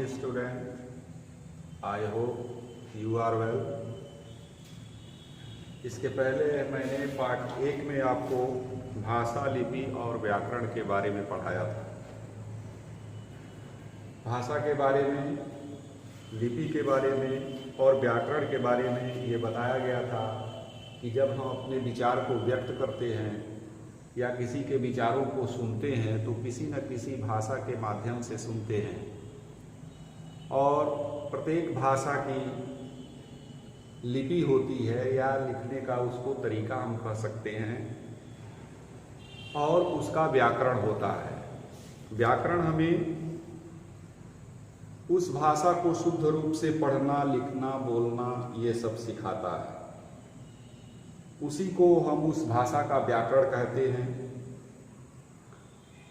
morning student. I hope you are well. इसके पहले मैंने पाठ 1 में आपको भाषा, लिपि और व्याकरण के बारे में पढ़ाया था। भाषा के बारे में, लिपि के बारे में और व्याकरण के बारे में ये बताया गया था कि जब हम अपने विचार को व्यक्त करते हैं या किसी के विचारों को सुनते हैं तो किसी न किसी भाषा के माध्यम से सुनते हैं और प्रत्येक भाषा की लिपि होती है या लिखने का उसको तरीका हम कह सकते हैं और उसका व्याकरण होता है। व्याकरण हमें उस भाषा को शुद्ध रूप से पढ़ना, लिखना, बोलना ये सब सिखाता है। उसी को हम उस भाषा का व्याकरण कहते हैं।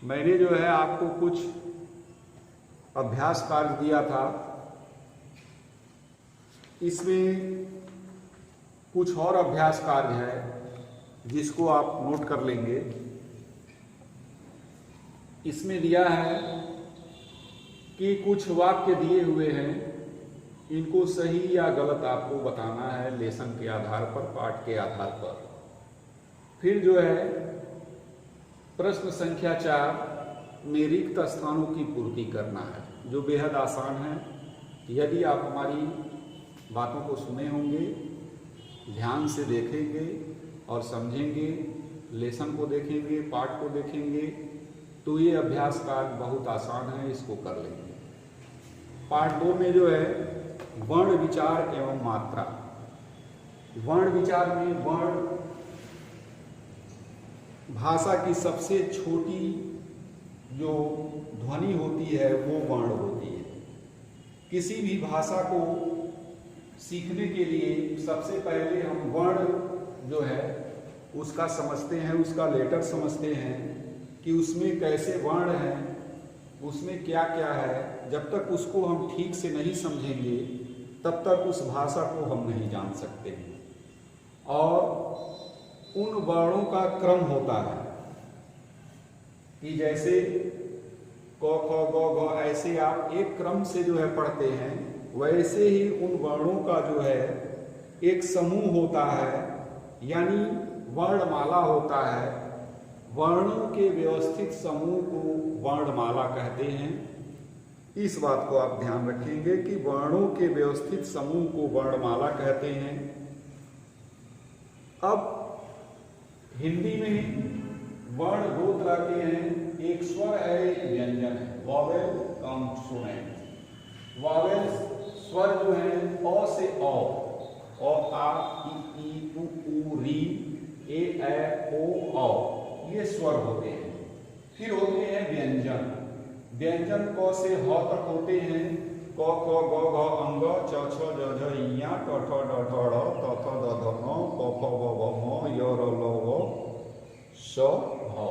मैंने जो है आपको कुछ अभ्यास कार्य दिया था, इसमें कुछ और अभ्यास कार्य है जिसको आप नोट कर लेंगे। इसमें दिया है कि कुछ वाक्य दिए हुए हैं, इनको सही या गलत आपको बताना है लेसन के आधार पर, पाठ के आधार पर। फिर जो है प्रश्न संख्या 4 में रिक्त स्थानों की पूर्ति करना है, जो बेहद आसान है। यदि आप हमारी बातों को सुने होंगे, ध्यान से देखेंगे और समझेंगे, लेसन को देखेंगे, पाठ को देखेंगे, तो ये अभ्यास कार्य बहुत आसान है, इसको कर लेंगे। पाठ 2 में जो है वर्ण विचार एवं मात्रा। वर्ण विचार में वर्ण भाषा की सबसे छोटी जो ध्वनि होती है वो वर्ण होती है। किसी भी भाषा को सीखने के लिए सबसे पहले हम वर्ण जो है उसका समझते हैं, उसका लेटर समझते हैं कि उसमें कैसे वर्ण हैं, उसमें क्या क्या है। जब तक उसको हम ठीक से नहीं समझेंगे तब तक उस भाषा को हम नहीं जान सकते हैं। और उन वर्णों का क्रम होता है कि जैसे क ख ग घ, ऐसे आप एक क्रम से जो है पढ़ते हैं, वैसे ही उन वर्णों का जो है एक समूह होता है, यानी वर्णमाला होता है। वर्णों के व्यवस्थित समूह को वर्णमाला कहते हैं। इस बात को आप ध्यान रखेंगे कि वर्णों के व्यवस्थित समूह को वर्णमाला कहते हैं। अब हिंदी में वर्ण 2 तरह के हैं, एक स्वर है, एक व्यंजन है। वॉवेल काउंट सुने। वॉवेल स्वर जो है अ से अ, आ, ई, उ, री, ए, ओ, औ, ये स्वर होते हैं। फिर होते हैं व्यंजन। व्यंजन क से ह तक होते हैं। क ख ग घ अंग, च छ ज झ इया, ट ठ ड ढ ढ़, त थ द ध न, प फ ब भ म, य र ल व, श ह।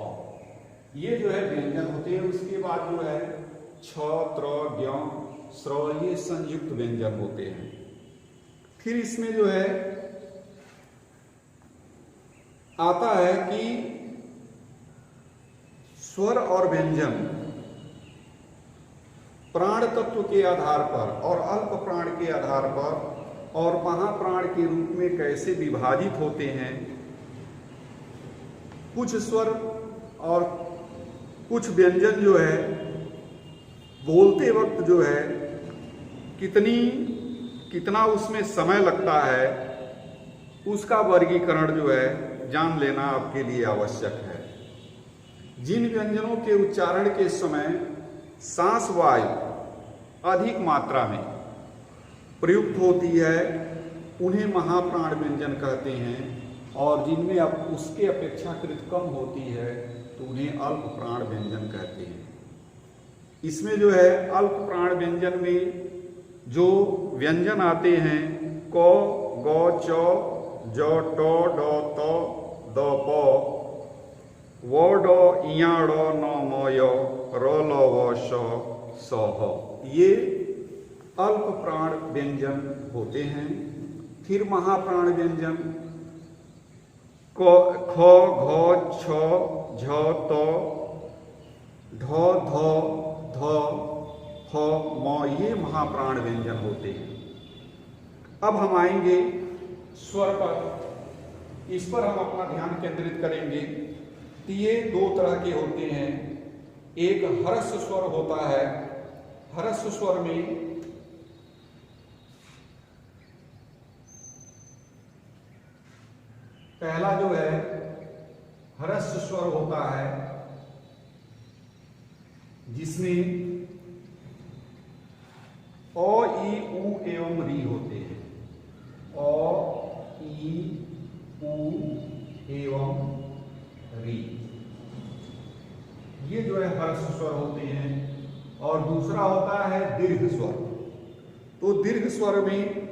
ये जो है व्यंजन होते हैं। उसके बाद जो है छ, त्र, ज्ञ, स्र, ये संयुक्त व्यंजन होते हैं। फिर इसमें जो है आता है कि स्वर और व्यंजन प्राण तत्व के आधार पर और अल्प प्राण के आधार पर और महाप्राण के रूप में कैसे विभाजित होते हैं। कुछ स्वर और कुछ व्यंजन जो है बोलते वक्त जो है कितना उसमें समय लगता है, उसका वर्गीकरण जो है जान लेना आपके लिए आवश्यक है। जिन व्यंजनों के उच्चारण के समय सांस वायु अधिक मात्रा में प्रयुक्त होती है उन्हें महाप्राण व्यंजन कहते हैं, और जिनमें अब उसके अपेक्षाकृत कम होती है तो उन्हें अल्प प्राण व्यंजन कहते हैं। इसमें जो है अल्प प्राण व्यंजन में जो व्यंजन आते हैं क, ग, च, ज, ट, ड, त, द, प, व, ड, इया, ड़, न, म, य, र, ल, व, श, स, ह, ये अल्प प्राण व्यंजन होते हैं। फिर महाप्राण व्यंजन क, ख, घ, छ, झ, त, ढ, ध, ध, ह, म, ये महाप्राण व्यंजन होते हैं। अब हम आएंगे स्वर पर। इस पर हम अपना ध्यान केंद्रित करेंगे। तो ये दो तरह के होते हैं। एक ह्रस्व स्वर होता है। ह्रस्व स्वर में पहला जो है ह्रस्व स्वर होता है, जिसमें अ, ई, उ एवं री होते हैं। अ, ई, उ एवं री, ये जो है ह्रस्व स्वर होते हैं। और दूसरा होता है दीर्घ स्वर। तो दीर्घ स्वर में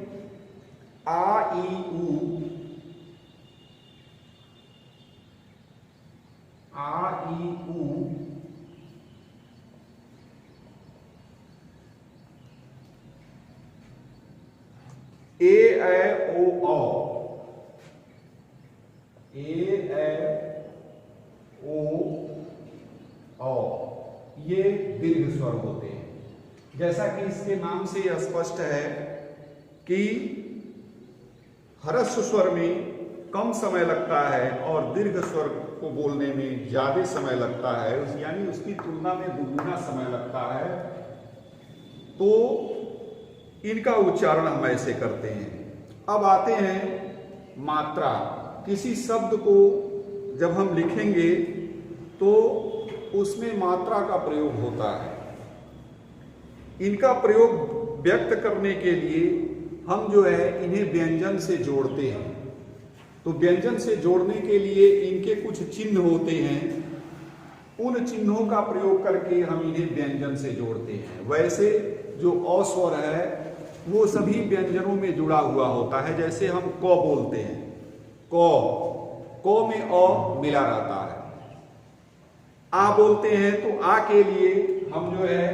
आ, ई, उ, आ, ई, उ, ए, ऐ, ओ, औ, ए, ऐ, ओ, औ, ये दीर्घ स्वर होते हैं। जैसा कि इसके नाम से यह स्पष्ट है कि ह्रस्व स्वर में कम समय लगता है और दीर्घ स्वर को बोलने में ज्यादा समय लगता है, यानी उसकी तुलना में दुगुना समय लगता है। तो इनका उच्चारण हम ऐसे करते हैं। अब आते हैं मात्रा। किसी शब्द को जब हम लिखेंगे तो उसमें मात्रा का प्रयोग होता है। इनका प्रयोग व्यक्त करने के लिए हम जो है इन्हें व्यंजन से जोड़ते हैं। तो व्यंजन से जोड़ने के लिए इनके कुछ चिन्ह होते हैं। उन चिन्हों का प्रयोग करके हम इन्हें व्यंजन से जोड़ते हैं। वैसे जो अ स्वर है वो सभी व्यंजनों में जुड़ा हुआ होता है। जैसे हम क बोलते हैं, क में अ मिला रहता है। आ बोलते हैं तो आ के लिए हम जो है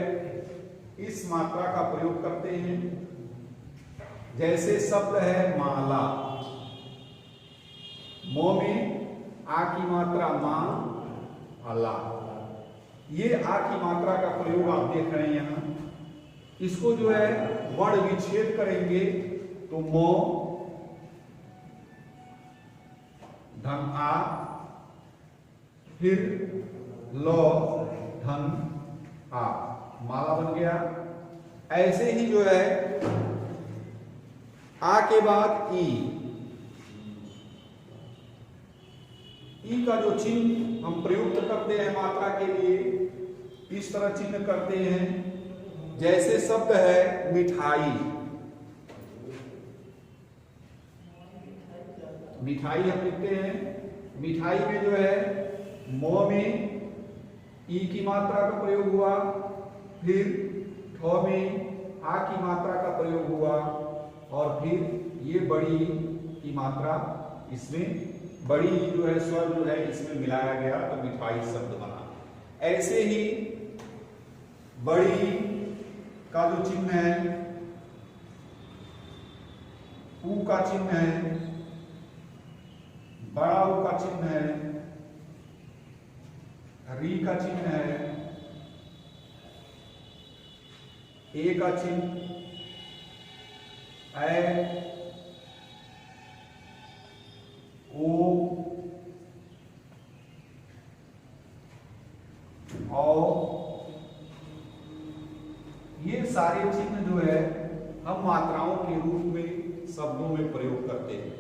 इस मात्रा का प्रयोग करते हैं। जैसे शब्द है माला, म में आ की मात्रा मा, अला, ये आ की मात्रा का प्रयोग आप देख रहे हैं यहां। इसको जो है वर्ण विच्छेद करेंगे तो मो धन आ, फिर लो धन आ, माला बन गया। ऐसे ही जो है आ के बाद ई का जो चिन्ह हम प्रयुक्त करते हैं मात्रा के लिए, इस तरह चिन्ह करते हैं। जैसे शब्द है मिठाई, मिठाई हम लिखते हैं। मिठाई में जो है मो में ई की मात्रा का प्रयोग हुआ, फिर ठ में आ की मात्रा का प्रयोग हुआ, और फिर ये बड़ी की मात्रा, इसमें बड़ी जो है स्वर जो है इसमें मिलाया गया तो मिठाई शब्द बना। ऐसे ही बड़ी का जो चिन्ह है, ऊ का चिन्ह है, बड़ा ऊ का चिन्ह है, री का चिन्ह है, ए का चिन्ह, ए, ओ, औ, ये सारे चिन्ह जो है हम मात्राओं के रूप में शब्दों में प्रयोग करते हैं।